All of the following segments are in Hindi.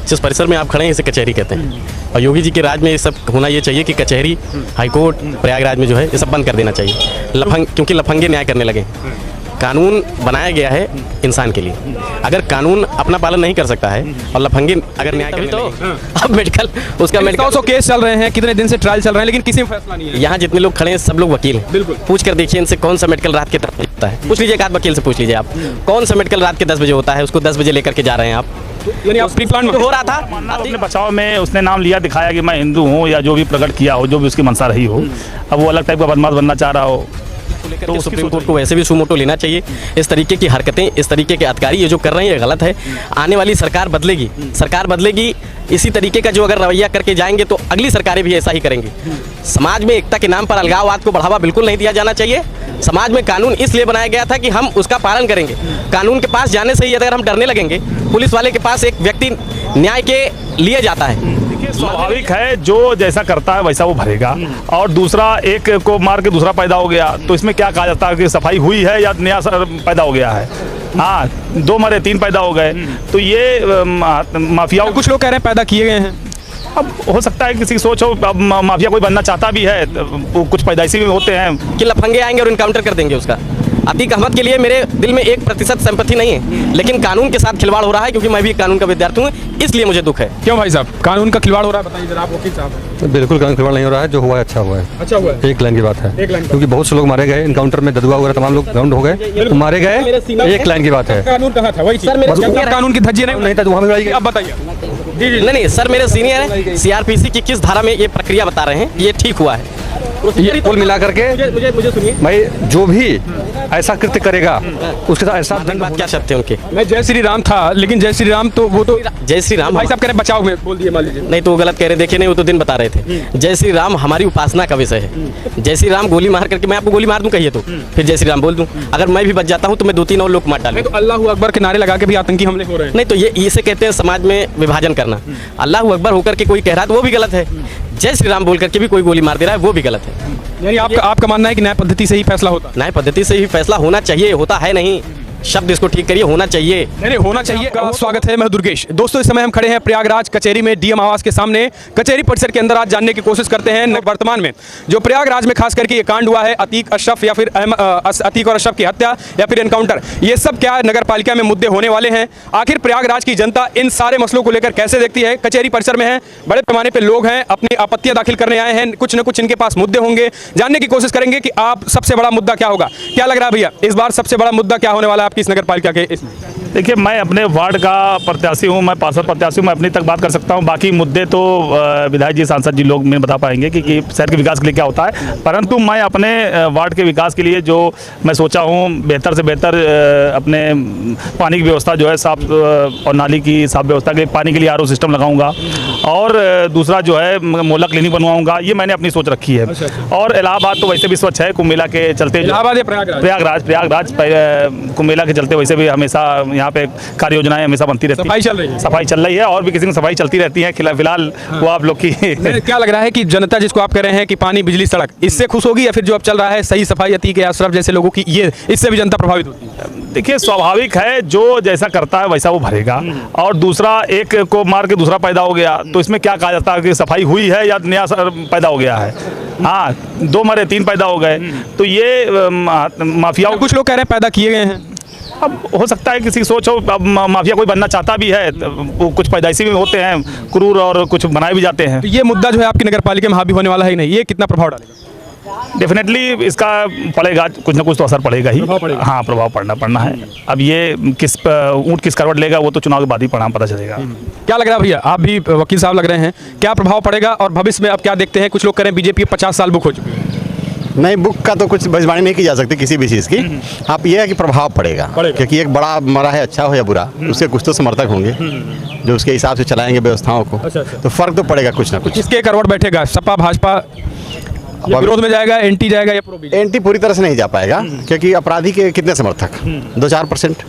जिस परिसर में आप खड़े हैं इसे कचहरी कहते हैं, और योगी जी के राज में ये सब होना ये चाहिए कि कचहरी, हाईकोर्ट, प्रयागराज में जो है ये सब बंद कर देना चाहिए। क्योंकि लफंगे न्याय करने लगे। कानून बनाया गया है इंसान के लिए, अगर कानून अपना पालन नहीं कर सकता है और लफंगे अगर न्याय करें तो अब मेडिकल उसका मेडिकल केस चल रहे हैं, कितने दिन से ट्रायल चल रहे हैं, लेकिन किसी में फैसला नहीं है। यहाँ जितने लोग खड़े हैं सब लोग वकील हैं। बिल्कुल। पूछ कर देखिए इनसे कौन सा मेडिकल रात के 10 बजे होता है, पूछ लीजिए एक आध वकील से पूछ लीजिए आप, कौन सा मेडिकल रात के 10 बजे होता है, उसको 10 बजे लेकर के जा रहे हैं आप। यानी आप प्री प्लान हो रहा था अपने बचाव में उसने नाम लिया, दिखाया कि मैं हिंदू हूँ, या जो भी प्रकट किया हो, जो भी उसकी मंशा रही हो, अब वो अलग टाइप का बदमाश बनना चाह रहा हो तो सुप्रीम कोर्ट को वैसे भी सुमोटो लेना चाहिए। इस तरीके की हरकतें, इस तरीके के अधिकारी ये जो कर रहे हैं ये गलत है। आने वाली सरकार बदलेगी, इसी तरीके का जो अगर रवैया करके जाएंगे तो अगली सरकारें भी ऐसा ही करेंगी। समाज में एकता के नाम पर अलगाववाद को बढ़ावा बिल्कुल नहीं दिया जाना चाहिए। समाज में कानून इसलिए बनाया गया था कि हम उसका पालन करेंगे। कानून के पास जाने से ही अगर हम डरने लगेंगे, पुलिस वाले के पास एक व्यक्ति न्याय के लिए जाता है। स्वाभाविक है, जो जैसा करता है वैसा वो भरेगा। और दूसरा, एक को मार के दूसरा पैदा हो गया, तो इसमें क्या कहा जाता है कि सफाई हुई है या नया पैदा हो गया है? हाँ, 2 मरे 3 पैदा हो गए, तो ये माफियाओं, कुछ लोग कह रहे हैं पैदा किए गए हैं। अब हो सकता है किसी की सोच हो, अब माफिया कोई बनना चाहता भी है, तो कुछ पैदाइशी भी होते हैं कि लफंगे आएंगे और इनकाउंटर कर देंगे उसका। अतीक अहमद के लिए मेरे दिल में 1% सिंपैथी नहीं है, लेकिन कानून के साथ खिलवाड़ हो रहा है, क्योंकि मैं भी कानून का विद्यार्थी हूँ, इसलिए मुझे दुख है। क्यों भाई साहब, कानून का खिलवाड़ हो रहा है? बताइए जरा, आप वकील साहब हैं। बिल्कुल कानून खिलवाड़ नहीं हो रहा है, जो हुआ है अच्छा हुआ है। अच्छा हुआ है, एक लाइन की बात है, क्योंकि बहुत से लोग मारे गए इनकाउंटर में, ददुआ वगैरह तमाम लोग ग्राउंड हो गए, तो मारे गए, एक लाइन की बात है। कानून कहाँ था? वही कानून की धज्जी नहीं था, तो वहाँ भी अब बताइए। नहीं सर, मेरे सीनियर हैं, सीआरपीसी की किस धारा में ये प्रक्रिया बता रहे हैं, ये ठीक हुआ है। कुल मिला करके मुझे सुनिए भाई, जो भी ऐसा कृत्य करेगा उसके साथ ऐसा दंड। क्या शब्द है उनके? मैं जय श्री राम था, लेकिन जय श्री राम तो वो तो जय श्री राम भाई साहब कह रहे बचाव में बोल दिए, मान लीजिए। नहीं तो वो गलत कह रहे, देखिए नहीं वो तो दिन बता रहे थे। जय श्री राम हमारी उपासना का विषय है। जय श्री राम गोली मार करके मैं आपको गोली मार दूं कहिए तो फिर जय श्री राम बोल दूं। अगर मैं भी बच जाता हूं तो मैं 2-3 और लोग मार डालूं। तो अल्लाह अकबर के नारे लगा के भी आतंकी हमले हो रहे हैं। नहीं तो ये इसे कहते हैं समाज में विभाजन करना। अल्लाह अकबर होकर के कोई कह रहा है तो वो भी गलत है, जय श्री राम बोल करके भी कोई गोली मार दे रहा है वो भी गलत है। यानी आपका मानना है कि न्याय पद्धति से ही फैसला होता है? न्याय पद्धति से ही फैसला होना चाहिए, होता है नहीं, शब्द इसको ठीक करिए, होना चाहिए। नहीं होना चाहिए। स्वागत है, मैं दुर्गेश। दोस्तों, इस समय हम खड़े हैं प्रयागराज कचहरी में, डीएम आवास के सामने। कचहरी परिसर के अंदर आज जानने की कोशिश करते हैं वर्तमान में जो प्रयागराज में खास करके ये कांड हुआ है, अतीक अशरफ या फिर अतीक और अशरफ की हत्या या फिर एनकाउंटर, ये सब क्या नगर पालिका में मुद्दे होने वाले हैं? आखिर प्रयागराज की जनता इन सारे मसलों को लेकर कैसे देखती है? कचहरी परिसर में है, बड़े पैमाने पर लोग हैं, अपनी आपत्तियां दाखिल करने आए हैं, कुछ न कुछ इनके पास मुद्दे होंगे। जानने की कोशिश करेंगे कि आप सबसे बड़ा मुद्दा क्या होगा। क्या लग रहा है भैया, इस बार सबसे बड़ा मुद्दा क्या होने वाला है आपकी इस नगर पालिका के? देखिए, मैं अपने वार्ड का प्रत्याशी हूँ, मैं पार्षद प्रत्याशी हूँ, मैं अपनी तक बात कर सकता हूँ। बाकी मुद्दे तो विधायक जी, सांसद जी लोग में बता पाएंगे कि शहर के विकास के लिए क्या होता है। परंतु मैं अपने वार्ड के विकास के लिए जो मैं सोचा हूँ, बेहतर से बेहतर अपने पानी की व्यवस्था जो है साफ, और नाली की साफ व्यवस्था के लिए पानी के लिए RO सिस्टम लगाऊंगा, और दूसरा जो है मोहल्ला क्लिनिक बनवाऊंगा। ये मैंने अपनी सोच रखी है। और इलाहाबाद तो वैसे भी स्वच्छ है, कुंभ मेला के चलते। प्रयागराज कुंभ मेला के चलते वैसे भी हमेशा यहाँ पे कार्य योजनाएं हमेशा बनती रहती है, सफाई चल रही है, और भी किसी की सफाई चलती रहती है। फिलहाल वो आप लोग की क्या लग रहा है कि जनता जिसको आप कह रहे हैं कि पानी, बिजली, सड़क, इससे खुश होगी, या फिर जो अब चल रहा है सही सफाई, अतीक या अशरफ जैसे लोगों की, ये इससे भी जनता प्रभावित होती है? देखिए, स्वाभाविक है, जो जैसा करता है वैसा वो भरेगा। और दूसरा, एक को मार के दूसरा पैदा हो गया, तो इसमें क्या कहा जाता है कि सफाई हुई है या नया पैदा हो गया है? हाँ, 2 मरे 3 पैदा हो गए, तो ये माफियाओं, कुछ लोग कह रहे हैं पैदा किए गए हैं। अब हो सकता है किसी की सोच हो, अब माफिया कोई बनना चाहता भी है, वो कुछ पैदाइशी भी होते हैं क्रूर, और कुछ बनाए भी जाते हैं। तो ये मुद्दा जो है आपकी नगर पालिका में हावी होने वाला है ही नहीं, ये कितना प्रभाव डालेगा? डेफिनेटली इसका पड़ेगा, कुछ ना कुछ तो असर पड़ेगा ही। हाँ, प्रभाव पड़ना है। अब ये ऊँट किस करवट लेगा वो तो चुनाव के बाद ही पता चलेगा। क्या लग रहा है भैया, आप भी वकील साहब लग रहे हैं, क्या प्रभाव पड़ेगा और भविष्य में अब क्या देखते हैं? कुछ लोग कह रहे हैं बीजेपी 50 साल बुक हो चुकी है। नहीं, बुक का तो कुछ भविष्यवाणी नहीं की जा सकती किसी भी चीज़ की। आप ये है कि प्रभाव पड़ेगा, क्योंकि एक बड़ा मरा है, अच्छा हो या बुरा, उसके कुछ तो समर्थक होंगे जो उसके हिसाब से चलाएंगे व्यवस्थाओं को। तो फर्क तो पड़ेगा कुछ ना कुछ। किसके करवट बैठेगा? सपा, भाजपा विरोध में जाएगा, एंटी जाएगा या प्रो? एंटी पूरी तरह से नहीं जा पाएगा, क्योंकि अपराधी के कितने समर्थक? 2-4%।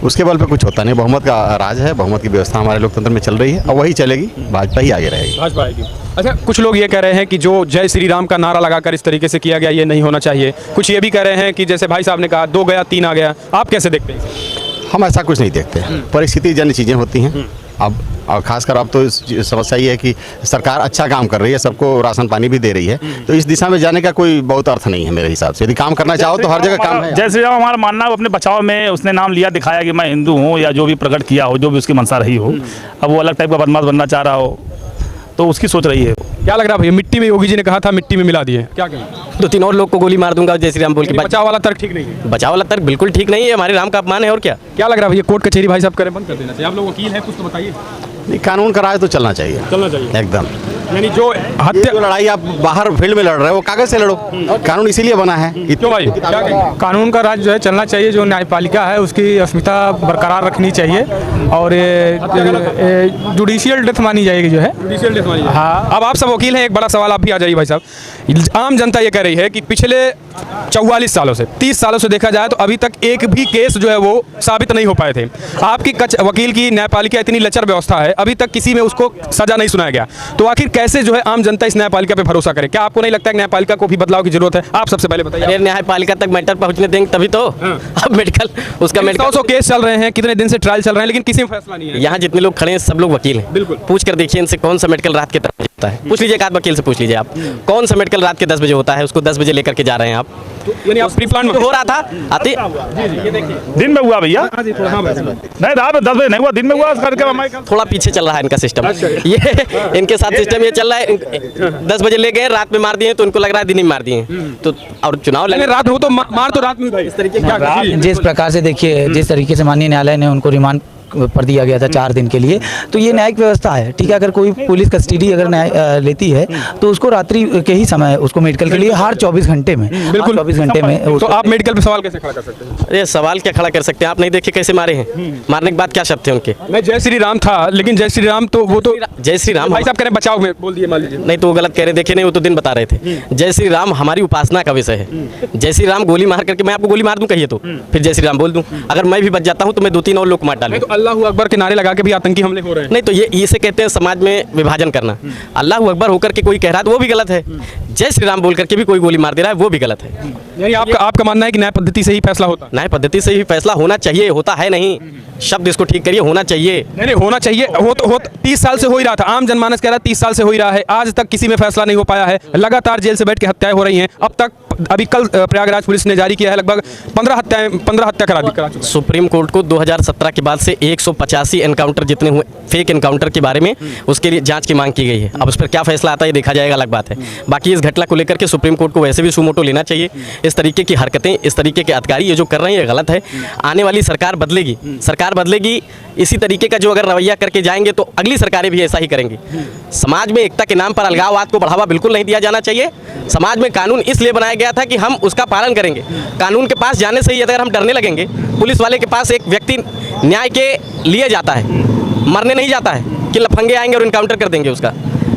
उसके बल पे कुछ होता नहीं। बहुमत का राज है, बहुमत की व्यवस्था हमारे लोकतंत्र में चल रही है, और वही चलेगी, भाजपा ही आगे रहेगी। भाजपा आएगी। अच्छा, कुछ लोग ये कह रहे हैं कि जो जय श्री राम का नारा लगाकर इस तरीके से किया गया, ये नहीं होना चाहिए। कुछ ये भी कह रहे हैं कि जैसे भाई साहब ने कहा 2 गया 3 आ गया। आप कैसे देखते हैं? हम ऐसा कुछ नहीं देखते। परिस्थिति जन्य चीज़ें होती हैं, अब और खासकर अब तो इस समस्या ये है कि सरकार अच्छा काम कर रही है, सबको राशन पानी भी दे रही है, तो इस दिशा में जाने का कोई बहुत अर्थ नहीं है मेरे हिसाब से। यदि काम करना चाहो तो हर जगह काम है। जय श्री राम हमारा मानना है, अपने बचाव में उसने नाम लिया, दिखाया कि मैं हिंदू हूँ, या जो भी प्रकट किया हो, जो भी उसकी मंशा रही हो, अब वो अलग टाइप का बदमाश बनना चाह रहा हो तो उसकी सोच रही है। क्या लग रहा है भैया, मिट्टी में योगी जी ने कहा था मिट्टी में मिला दिए, क्या कहें? 2-3 और लोग को गोली मार दूंगा जय श्री राम बोल के। बचाव वाला तर्क ठीक नहीं है। बचाव वाला तर्क बिल्कुल ठीक नहीं है, हमारे राम का अपमान है और क्या। क्या लग रहा है भैया, कोर्ट कचहरी भाई साहब करें बंद कर देना चाहिए? आप लोग वकील हैं, कुछ तो बताइए। नहीं, कानून का राज तो चलना चाहिए, चलना चाहिए एकदम। यानी जो ये हत्या जो लड़ाई आप बाहर फील्ड में लड़ रहे हो, वो कागज से लड़ो। कानून इसीलिए बना है। क्यों भाई, क्या कहें? कानून का राज जो है चलना चाहिए, जो न्यायपालिका है उसकी अस्मिता बरकरार रखनी चाहिए और जुडिशियल डेथ मानी जाएगी जो है। जुडिशियल डेथ मानी जाए। हाँ। अब आप सब वकील हैं, एक बड़ा सवाल आप भी आ जाइए भाई साहब। आम जनता ये कह रही है कि पिछले 44 सालों से 30 सालों से देखा जाए तो अभी तक एक भी केस जो है वो साबित नहीं हो पाए थे। आपकी वकील की न्यायपालिका इतनी लचर व्यवस्था है, अभी तक किसी में उसको सजा नहीं सुनाया गया, तो आखिर कैसे जो है आम जनता इस न्यायपालिका पे भरोसा करे? क्या आपको नहीं लगता है कि न्यायपालिका को भी बदलाव की जरूरत है? आप सबसे पहले बताइए। अरे न्यायपालिका तक मैटर पहुंचने देंगे तभी तो। अब मेडिकल उसका मेडिकल 100 केस चल रहे हैं, कितने दिन से ट्रायल चल रहे हैं, लेकिन किसी में फैसला नहीं है। यहाँ जितने लोग खड़े हैं सब लोग वकील हैं। बिल्कुल। पूछ कर देखिए इनसे कौन सा मेडिकल रात के 10 बजे होता है। पूछ लीजिए, एक आध वकील से पूछ लीजिए आप, कौन सा मेडिकल रात के 10 बजे होता है, उसको 10 बजे लेकर के जा रहे हैं आप। यानी आप प्री प्लान में हो रहा था आते दिन में हुआ भैया, नहीं रात में 10 बजे नहीं हुआ, दिन में हुआ करके हमारे थोड़ा पीछे चल रहा है इनका सिस्टम। ये इनके साथ सिस्टम ये चल रहा है, 10 बजे ले गए, रात में मार दिए, तो उनको लग रहा है दिन में मार दिए। तो और चुनाव लगे रात में हो तो मार तो रात में भाई। इस तरीके क्या जिस प्रकार से देखिए, जिस तरीके से माननीय न्यायालय ने उनको रिमांड पर दिया गया था 4 दिन के लिए, तो ये न्यायिक व्यवस्था है। ठीक है, अगर कोई पुलिस कस्टडी अगर न्याय लेती है तो उसको रात्रि के ही समय उसको मेडिकल के लिए हर 24 घंटे में, बिल्कुल 24 घंटे में। तो आप मेडिकल पे सवाल कैसे खड़ा कर सकते हैं? अरे सवाल क्या खड़ा कर सकते हैं, आप नहीं देखे कैसे मारे हैं, मारने के बाद क्या शब्द थे उनके। मैं जय श्री राम था, लेकिन जय श्री राम तो वो तो जय श्री राम भाई साहब कह रहे बचाव में बोल दिए, मान लीजिए। नहीं तो वो गलत कह रहे, देखे नहीं, वो तो दिन बता रहे थे। जय श्री राम हमारी उपासना का विषय है। जय श्री राम गोली मार करके मैं आपको गोली मार दूं कहिए तो फिर जय श्री राम बोल दूं। अगर मैं भी बच जाता हूं तो मैं 2-3 और लोग को मार डालूं। तो अल्लाह अकबर के नारे लगा के भी आतंकी हमले हो रहे हैं। नहीं तो ये इसे कहते हैं समाज में विभाजन करना। अल्लाह अकबर होकर के कोई कह रहा है तो वो भी गलत है, जय श्री राम बोल करके भी कोई गोली मार दे रहा है वो भी गलत है। यानी आपका मानना है कि न्याय पद्धति से ही फैसला होता है? न्याय पद्धति से ही फैसला होना चाहिए, होता है नहीं, शब्द इसको ठीक करिए, होना चाहिए। नहीं होना चाहिए, हो 30 साल से हो ही रहा था। आम जनमानस कह रहा है 30 साल से हो ही रहा है, आज तक किसी में फैसला नहीं हो पाया है। लगातार जेल से बैठ के हत्याएं हो रही हैं। अब तक अभी कल प्रयागराज पुलिस ने जारी किया है लगभग 15 हत्या करा दी। सुप्रीम कोर्ट को 2017 के बाद से 185 एनकाउंटर जितने हुए फेक एनकाउंटर के बारे में उसके लिए जांच की मांग की गई है। अब उस पर क्या फैसला आता है ये देखा जाएगा, अलग बात है। बाकी इस घटना को लेकर के सुप्रीम कोर्ट को वैसे भी सुमोटो लेना चाहिए। इस तरीके की हरकतें, इस तरीके के अधिकारी ये जो कर रहे हैं ये गलत है। आने वाली सरकार बदलेगी, सरकार बदलेगी, इसी तरीके का जो अगर रवैया करके जाएंगे तो अगली सरकारें भी ऐसा ही करेंगी। समाज में एकता के नाम पर अलगाववाद को बढ़ावा बिल्कुल नहीं दिया जाना चाहिए। समाज में कानून इसलिए बनाया गया था कि हम उसका पालन करेंगे। कानून के पास जाने से ही अगर हम डरने लगेंगे, पुलिस वाले के पास एक व्यक्ति न्याय के लिए जाता है, मरने नहीं जाता है कि लफंगे आएंगे और इनकाउंटर कर देंगे उसका।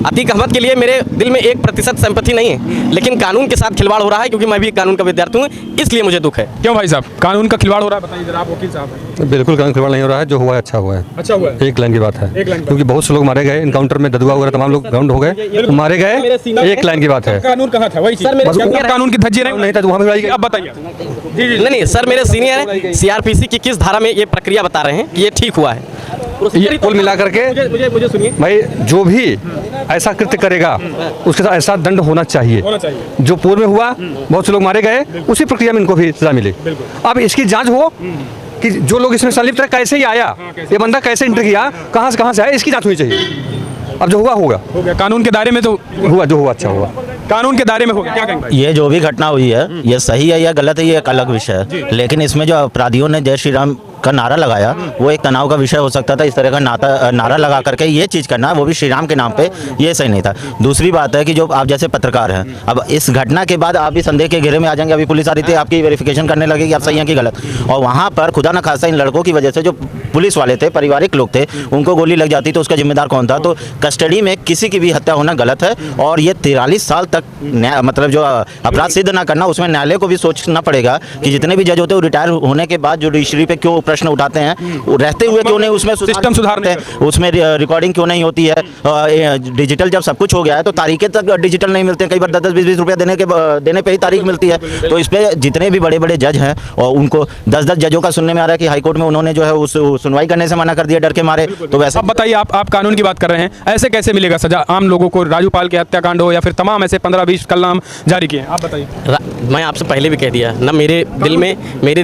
अतीक अहमद के लिए मेरे दिल में 1% सिंपैथी नहीं है, लेकिन कानून के साथ खिलवाड़ हो रहा है क्योंकि मैं भी कानून का विद्यार्थी हूँ, इसलिए मुझे दुख है। क्यों भाई साहब, कानून का खिलवाड़ हो रहा है? बताइए जरा, आप वकील साहब हैं। बिल्कुल कानून खिलवाड़ नहीं हो रहा है, जो हुआ है अच्छा हुआ है। अच्छा हुआ है, एक लाइन की बात है, एक लाइन की क्योंकि बहुत से लोग मारे गए इनकाउंटर में, ददुआ वगैरह तमाम लोग ग्राउंड हो गए, मारे गए, एक लाइन की बात है। कानून कहाँ था? वही सर, मेरे कानून की धज्जी नहीं था तो वहाँ भी अब बताइए। नहीं सर, मेरे सीनियर हैं, सीआरपीसी की किस धारा में ये प्रक्रिया बता रहे हैं कि ये ठीक हुआ है। ये कुल मिला करके मुझे सुनिए भाई, जो भी ऐसा कृत्य करेगा उसके साथ ऐसा दंड होना चाहिए। जो पूर्व में हुआ, बहुत से लोग मारे गए, उसी प्रक्रिया में इनको भी सजा मिले। अब इसकी जांच हो कि जो लोग इसमें संलिप्त है कैसे ही आया, ये बंदा कैसे एंटर किया, कहाँ से आया, इसकी जांच होनी चाहिए। अब जो हुआ होगा, हो गया कानून के दायरे में, तो हुआ जो हुआ अच्छा हुआ, कानून के दायरे में हो गया। क्या कहेंगे? ये जो भी घटना हुई है ये सही है या गलत है ये एक अलग विषय है, लेकिन इसमें जो अपराधियों ने जय श्री राम का नारा लगाया वो एक तनाव का विषय हो सकता था। इस तरह का नारा लगा करके ये चीज़ करना, वो भी श्री राम के नाम पे, ये सही नहीं था। दूसरी बात है कि जो आप जैसे पत्रकार हैं, अब इस घटना के बाद आप भी संदेह के घेरे में आ जाएंगे। अभी पुलिस आ रही थी, आपकी वेरिफिकेशन करने लगेगी आप सही हैं कि गलत, और वहाँ पर खुदा न खासा इन लड़कों की वजह से जो पुलिस वाले थे, पारिवारिक लोग थे, उनको गोली लग जाती तो उसका जिम्मेदार कौन था? तो कस्टडी में किसी की भी हत्या होना गलत है, और ये 43 साल तक मतलब जो अपराध सिद्ध ना करना, उसमें न्यायालय को भी सोचना पड़ेगा कि जितने भी जज होते हैं वो रिटायर होने के बाद जुडिशरी पे क्यों प्रश्न प्रश्न उठाते हैं, वो रहते हुए क्यों नहीं उसमें सिस्टम सुधारते हैं, उसमें रिकॉर्डिंग क्यों नहीं होती है। डिजिटल जब सब कुछ हो गया है तो तारीखें तक डिजिटल नहीं मिलते हैं, कई बार 10-20 रुपया देने पे ही तारीख मिलती है। तो इस पे जितने भी बड़े बड़े जज हैं और उनको 10-10 जजों का सुनने में आ रहा है कि हाईकोर्ट में उन्होंने जो है उस सुनवाई करने से मना कर दिया डर के मारे। तो वैसे अब बताइए, आप कानून की बात कर रहे हैं, ऐसे कैसे मिलेगा सजा आम लोगों को? राजू पाल के हत्याकांड हो या फिर तमाम ऐसे 15-20 कलम जारी किए हैं, आप बताइए। मैं आपसे पहले भी कह दिया ना, मेरे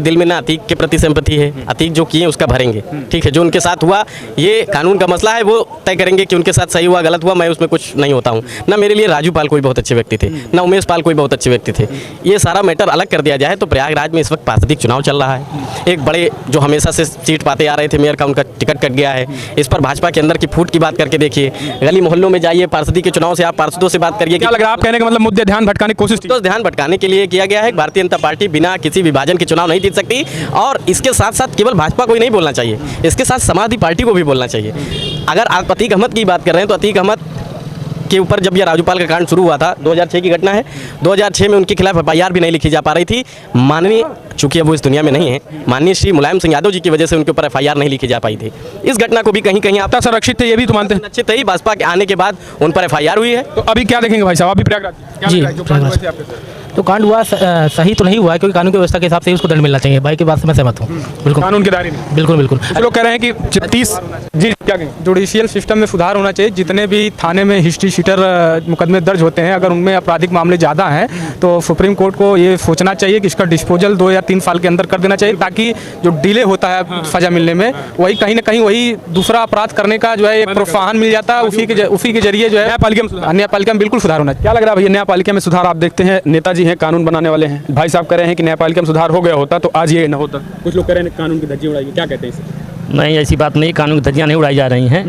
दिल में ना अतीक के प्रति सिंपैथी है। अतीक जो किए उसका भरेंगे, ठीक है। जो उनके साथ हुआ ये कानून का मसला है, वो तय करेंगे कि उनके साथ सही हुआ गलत हुआ, मैं उसमें कुछ नहीं होता हूँ। ना मेरे लिए राजू पाल कोई बहुत अच्छे व्यक्ति थे, ना उमेश पाल कोई बहुत अच्छे व्यक्ति थे। ये सारा मैटर अलग कर दिया जाए तो प्रयागराज में इस वक्त पार्षद चुनाव चल रहा है। एक बड़े जो हमेशा से सीट पाते आ रहे थे मेयर का, उनका टिकट कट गया है। इस पर भाजपा के अंदर की फूट की बात करके देखिए, गली मोहल्लों में जाइए, पार्षदी के चुनाव से आप पार्षदों से बात करिए। क्या लग रहा है, आप कहने का मतलब मुद्दे ध्यान भटकाने की कोशिश तो ध्यान भटकाने के लिए किया गया है। भारतीय जनता पार्टी बिना किसी विभाजन के चुनाव नहीं जीत सकती, और इसके साथ साथ केवल भाजपा को ही नहीं बोलना चाहिए, इसके साथ समाजवादी पार्टी को भी बोलना चाहिए। अगर आप अतीक अहमद की बात कर रहे हैं तो अतीक अहमद के ऊपर जब यह राजू पाल का कांड शुरू हुआ था, 2006 की घटना है, 2006 में उनके खिलाफ FIR भी नहीं लिखी जा पा रही थी। माननीय, चूंकि अब वो इस दुनिया में नहीं है, माननीय श्री मुलायम सिंह यादव जी की वजह से उनके ऊपर FIR नहीं लिखी जा पाई थी। इस घटना को भी कहीं कहीं आप संरक्षित थे, ये भी तो मानते हैं। सुरक्षित ही भाजपा के आने के बाद उन पर FIR हुई है। तो अभी क्या देखेंगे भाई साहब, अभी प्रयागराज जी, तो कांड हुआ सही तो नहीं हुआ है, क्योंकि कानून की व्यवस्था के हिसाब से ही उसको दंड मिलना चाहिए। भाई की बात से मैं सहमत हूँ, बिल्कुल कानून के दायरे में। बिल्कुल बिल्कुल। कुछ लोग कह रहे हैं कि 30 जी क्या कहें, जुडिशियल सिस्टम में सुधार होना चाहिए। जितने भी थाने में हिस्ट्री शीटर मुकदमे दर्ज होते हैं, अगर उनमें आपराधिक मामले ज़्यादा हैं तो सुप्रीम कोर्ट को ये सोचना चाहिए कि इसका डिस्पोजल 2 या 3 साल के अंदर कर देना चाहिए, ताकि जो डिले होता है सजा मिलने में, वही कहीं ना कहीं वही दूसरा अपराध करने का जो है एक प्रोत्साहन मिल जाता है। उसी के जरिए जो है न्यायपालिका में बिल्कुल सुधार होना चाहिए। क्या लग रहा है भैया, न्यायपालिका में सुधार? आप देखते हैं नेताजी हैं, कानून बनाने वाले हैं, भाई साहब कह रहे हैं कि न्यायपालिका में सुधार हो गया होता तो आज ये न होता। कुछ लोग कह रहे हैं कानून की धज्जियां उड़ाई, क्या कहते हैं इसे? नहीं, ऐसी बात नहीं, कानून की धज्जियां नहीं उड़ाई जा रही हैं।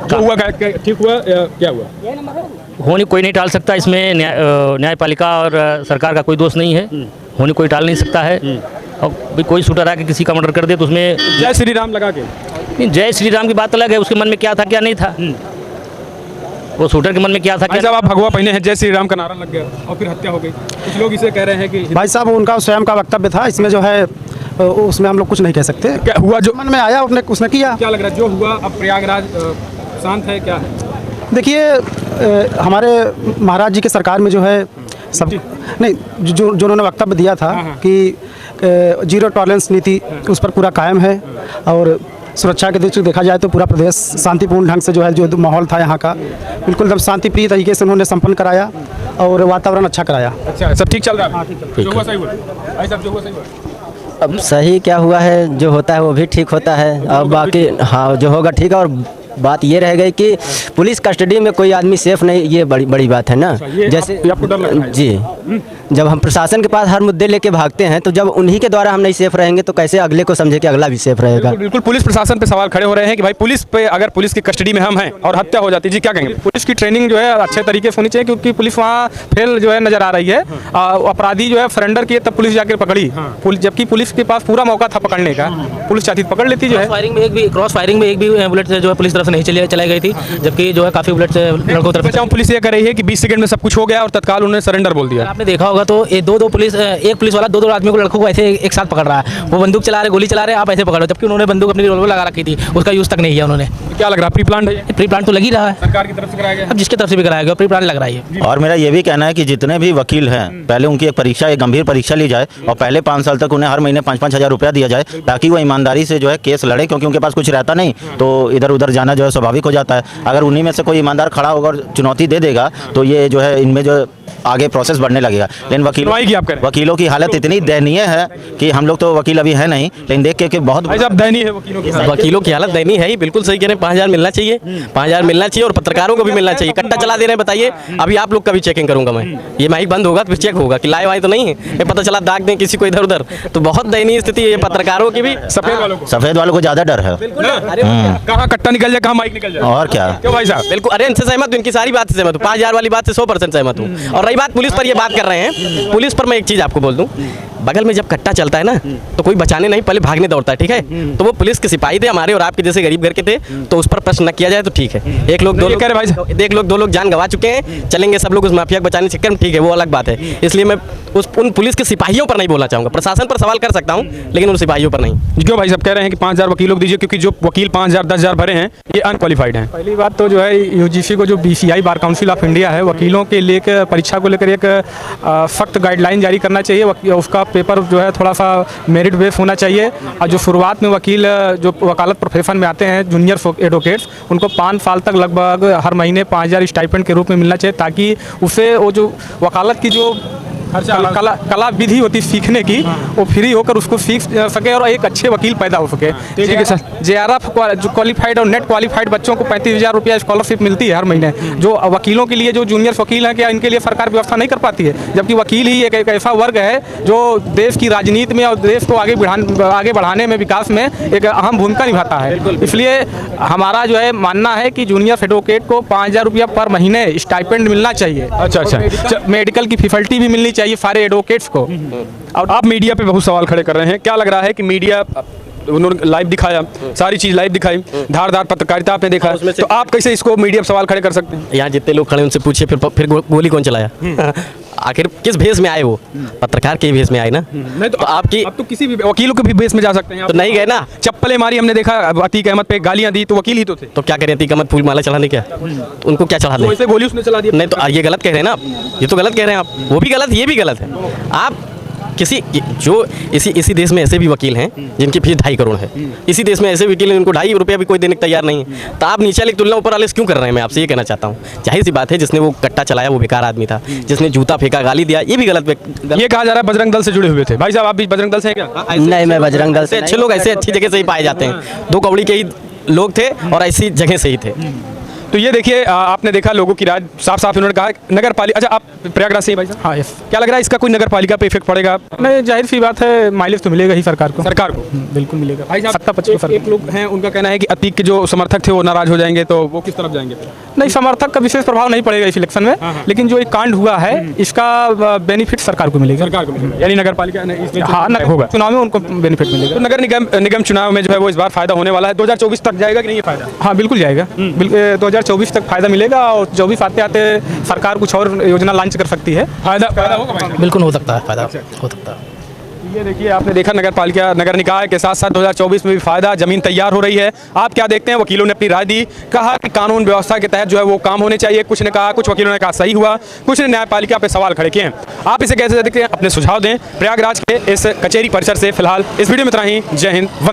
जो हुआ ठीक हुआ, क्या हुआ? होनी कोई नहीं टाल सकता, इसमें न्यायपालिका और सरकार का कोई दोष नहीं है। होनी कोई टाल नहीं सकता है। और भी कोई शूटर आके किसी का मर्डर कर दे तो उसमें जय श्री राम लगा के, नहीं, जय श्री राम की बात अलग है, उसके मन में क्या था क्या नहीं था, वो शूटर के मन में क्या था भाई साहब आप भगवा पहने हैं, जय श्री राम का नारा लग गया और फिर हत्या हो गई। कुछ लोग इसे कह रहे हैं कि भाई साहब उनका स्वयं का वक्तव्य था, इसमें जो है उसमें हम लोग कुछ नहीं कह सकते। क्या हुआ, जो मन में आया उसने किया। क्या लग रहा है जो हुआ? अब प्रयागराज शांत है, क्या है? देखिए हमारे महाराज जी के सरकार में जो है सब नहीं, जो उन्होंने वक्तव्य दिया था कि जीरो टॉलरेंस नीति उस पर पूरा कायम है, और सुरक्षा के दृष्टि से देखा जाए तो पूरा प्रदेश शांतिपूर्ण ढंग से जो है, जो माहौल था यहाँ का बिल्कुल एकदम शांतिप्रिय तरीके से उन्होंने संपन्न कराया और वातावरण अच्छा कराया। अच्छा, सब ठीक चल रहा है? जो हुआ सही हुआ भाई साहब, जो हुआ सही हुआ। अब सही क्या हुआ है, जो होता है वो भी ठीक होता है, और बाकी हाँ जो होगा ठीक है। और बात ये रह गई कि पुलिस कस्टडी में कोई आदमी सेफ नहीं, ये बड़ी बात है ना। जैसे आपको डर लग रहा है? जी, जब हम प्रशासन के पास हर मुद्दे लेके भागते हैं तो जब उन्हीं के द्वारा हम नहीं सेफ रहेंगे तो कैसे अगले को समझे कि अगला भी सेफ रहेगा। बिल्कुल पुलिस प्रशासन पे सवाल खड़े हो रहे हैं कि भाई पुलिस पे, अगर पुलिस की कस्टडी में हम हैं और हत्या हो जाती, जी क्या कहेंगे? पुलिस की ट्रेनिंग जो है अच्छे तरीके से होनी चाहिए, क्योंकि पुलिस वहाँ फेल जो है नजर आ रही है। अपराधी जो है सरेंडर किए तब पुलिस जाकर पकड़ी, जबकि पुलिस के पास पूरा मौका था पकड़ने का, पुलिस चाहती पकड़ लेती। जो है क्रॉस फायरिंग में एक भी बुलेट जो है पुलिस तरफ से नहीं चलाई गई थी, जबकि जो है काफी बुलेट लड़कों तरफ से। पुलिस ये कह रही है कि 20 सेकंड में सब कुछ हो गया और तत्काल उन्होंने सरेंडर बोल दिया। आपने देखा होगा तो एक पुलिस वाला दो आदमी को, लड़कों को ऐसे एक साथ पकड़ रहा है, वो बंदूक चला रहे, गोली चला रहे, आप ऐसे पकड़ो, जबकि उन्होंने बंदूक अपनी रिवॉल्वर लगा रखी थी, उसका यूज तक नहीं किया उन्होंने। क्या लग रहा है, प्री प्लान है? प्री प्लान तो लग ही रहा है, सरकार की तरफ से कराया गया, अब जिसके तरफ से भी कराया गया प्री प्लान लग रहा है। और मेरा ये भी कहना है कि जितने भी वकील हैं पहले उनकी एक परीक्षा, एक गंभीर परीक्षा ली जाए, और पहले 5 साल तक उन्हें हर महीने 5-5 हज़ार रुपया दिया जाए, ताकि वो ईमानदारी से जो है केस लड़े, क्योंकि उनके पास कुछ रहता नहीं तो इधर उधर जाना जो है स्वाभाविक हो जाता है। अगर उन्हीं में से कोई ईमानदार खड़ा होगा और चुनौती दे देगा तो ये जो है इनमें जो आगे प्रोसेस बढ़ने लगेगा। लेकिन वकीलों की हालत इतनी दयनीय है कि हम लोग तो वकील अभी है नहीं, लेकिन देख के बहुत दयनीय है वकीलों की हालत दयनीय है ही, बिल्कुल सही कह रहे हैं। 5,000 मिलना चाहिए, 5,000 मिलना चाहिए, और पत्रकारों को भी मिलना चाहिए। कट्टा चला दे रहे हैं, बताइए। अभी आप लोग का भी चेकिंग करूंगा मैं, ये माइक बंद होगा तो फिर चेक होगा कि लाइव आए तो नहीं है, ये पता चला दाग दें किसी को इधर उधर, तो बहुत दयनीय स्थिति है पत्रकारों की भी। सफेद वालों को ज्यादा डर है, कहाँ कट्टा निकल जाए, कहाँ माइक निकल जाए, और क्या। क्यों भाई साहब? बिल्कुल, अरे इनसे सहमत हूँ, इनकी सारी बात से सहमत हूँ, 5,000 वाली बात से 100% सहमत हूँ। और रही बात पुलिस पर, ये बात कर रहे हैं पुलिस पर, मैं एक चीज़ आपको बोल दूँ, बगल में जब कट्टा चलता है ना तो कोई बचाने नहीं, पहले भागने दौड़ता है, ठीक है। तो वो पुलिस के सिपाही थे हमारे और आपके जैसे गरीब घर के थे, तो उस पर प्रश्न न किया जाए तो ठीक है। एक लोग दो लोग जान गंवा चुके हैं, चलेंगे सब लोग उस माफिया को बचाने के चक्कर में, ठीक है, वो अलग बात है। इसलिए मैं उन पुलिस के सिपाहियों पर नहीं बोलना चाहूँगा। प्रशासन पर सवाल कर सकता हूँ लेकिन उन सिपाहियों पर नहीं। क्यों भाई साहब कह रहे हैं कि 5,000 वकीलों को दीजिए, क्योंकि जो वकील 5,000 10,000 भरे हैं ये अनक्वालिफाइड हैं। पहली बात तो जो है यूजीसी को जो BCI bar council of India है, वकीलों के लिए परीक्षा को लेकर एक सख्त गाइडलाइन जारी करना चाहिए। उसका पेपर जो है थोड़ा सा मेरिट बेस होना चाहिए। और जो शुरुआत में वकील जो वकालत प्रोफेशन में आते हैं जूनियर एडवोकेट्स, उनको 5 साल तक लगभग हर महीने 5,000 स्टाइपेंड के रूप में मिलना चाहिए, ताकि उसे वो जो वकालत की जो कला विधि होती सीखने की, वो फ्री होकर उसको सीख सके और एक अच्छे वकील पैदा हो सके। ठीक है सर। JRF जो क्वालिफाइड और नेट क्वालिफाइड बच्चों को 35,000 रुपया स्कॉलरशिप मिलती है हर महीने। जो वकीलों के लिए जो जूनियर वकील हैं, क्या इनके लिए सरकार व्यवस्था नहीं कर पाती है? जबकि वकील ही एक ऐसा वर्ग है जो देश की राजनीति में और देश को आगे बढ़ाने में, विकास में एक अहम भूमिका निभाता है। इसलिए हमारा जो है मानना है कि जूनियर एडवोकेट को 5,000 रुपया पर महीने स्टाइपेंड मिलना चाहिए। अच्छा। मेडिकल की फैसिलिटी भी मिलनी चाहिए सारे एडवोकेट्स को। और आप मीडिया पे बहुत सवाल खड़े कर रहे हैं, क्या लग रहा है कि मीडिया उन्होंने लाइव दिखाया, सारी चीज लाइव दिखाई, धारदार पत्रकारिता आपने देखा, तो आप कैसे इसको मीडिया पे सवाल खड़े कर सकते हैं? यहाँ जितने लोग खड़े उनसे पूछिए फिर गोली कौन चलाया? आखिर किस भेष में आए? वो पत्रकार के भेष में आए ना। नहीं तो आपकी अब तो किसी भी वकीलों के भी भेष में जा सकते हैं। तो नहीं गए ना, चप्पलें मारी हमने देखा, अतीक अहमद पे गालियां दी, तो वकील ही तो थे। तो क्या करें? अतीक अहमद फूल माला चलाने, क्या उनको क्या चढ़ा तो ऐसे गोली उसने चला दी। नहीं तो ये गलत कह रहे हैं ना आप, ये तो गलत कह रहे हैं आप, वो भी गलत, ये भी गलत है। आप किसी जो इसी देश में ऐसे भी वकील हैं जिनकी फीस 2.5 करोड़ है। इसी देश में ऐसे वकील हैं जिनको 2.5 रुपया भी कोई देने को तैयार नहीं है। तो आप नीचे वाले की तुलना ऊपर वाले से क्यों कर रहे हैं? मैं आपसे ये कहना चाहता हूँ। जाहिर सी बात है, जिसने वो कट्टा चलाया वो बेकार आदमी था, जिसने जूता फेंका, गाली दिया, ये भी गलत। ये कहा जा रहा है बजरंग दल से जुड़े हुए थे। भाई साहब आप भी बजरंग दल से हैं क्या? नहीं, मैं बजरंग दल से अच्छे लोग ऐसे अच्छी जगह से ही पाए जाते हैं। 2 कौड़ी के ही लोग थे और ऐसी जगह से ही थे। तो ये देखिए, आपने देखा लोगों की राय साफ साफ इन्होंने कहा नगर पालिका। अच्छा, आप प्रयागराज से ही भाई साहब? हाँ, यस। क्या लग रहा है इसका कोई नगर पालिका पे इफेक्ट पड़ेगा? नहीं, जाहिर सी बात है, माइलेज तो मिलेगा ही सरकार को। बिल्कुल मिलेगा। भाई साहब, सत्ता पक्ष को एक लोग हैं उनका कहना है कि अतीक के जो समर्थक थे वो नाराज हो जाएंगे, तो वो किस तरफ जाएंगे? नहीं, समर्थक का विशेष प्रभाव नहीं पड़ेगा इस इलेक्शन में, लेकिन जो एक कांड हुआ है इसका बेनिफिट सरकार को मिलेगा। यानी नगर पालिका होगा, चुनाव में उनको बेनिफिट मिलेगा। तो नगर निगम चुनाव में जो है वो इस बार फायदा होने वाला है। 2024 तक जाएगा कि नहीं ये फायदा? हाँ, बिल्कुल जाएगा। 2024 तक फायदा मिलेगा और 24 आते आते सरकार कुछ और योजना लॉन्च कर सकती है। फायदा होगा। बिल्कुल हो सकता है, फायदा हो सकता है। ये देखिए, आपने देखा नगर पालिका नगर निकाय के साथ साथ 2024 में भी फायदा, जमीन तैयार हो रही है। आप क्या देखते हैं? वकीलों ने अपनी राय दी, कहा कि कानून व्यवस्था के तहत जो है वो काम होने चाहिए। कुछ ने कहा, कुछ वकीलों ने कहा सही हुआ, कुछ ने न्यायपालिका पे सवाल खड़े किए हैं। आप इसे कैसे देखते हैं? अपने सुझाव दें। प्रयागराज के इस कचहरी परिसर से फिलहाल इस वीडियो में इतना ही। जय हिंद।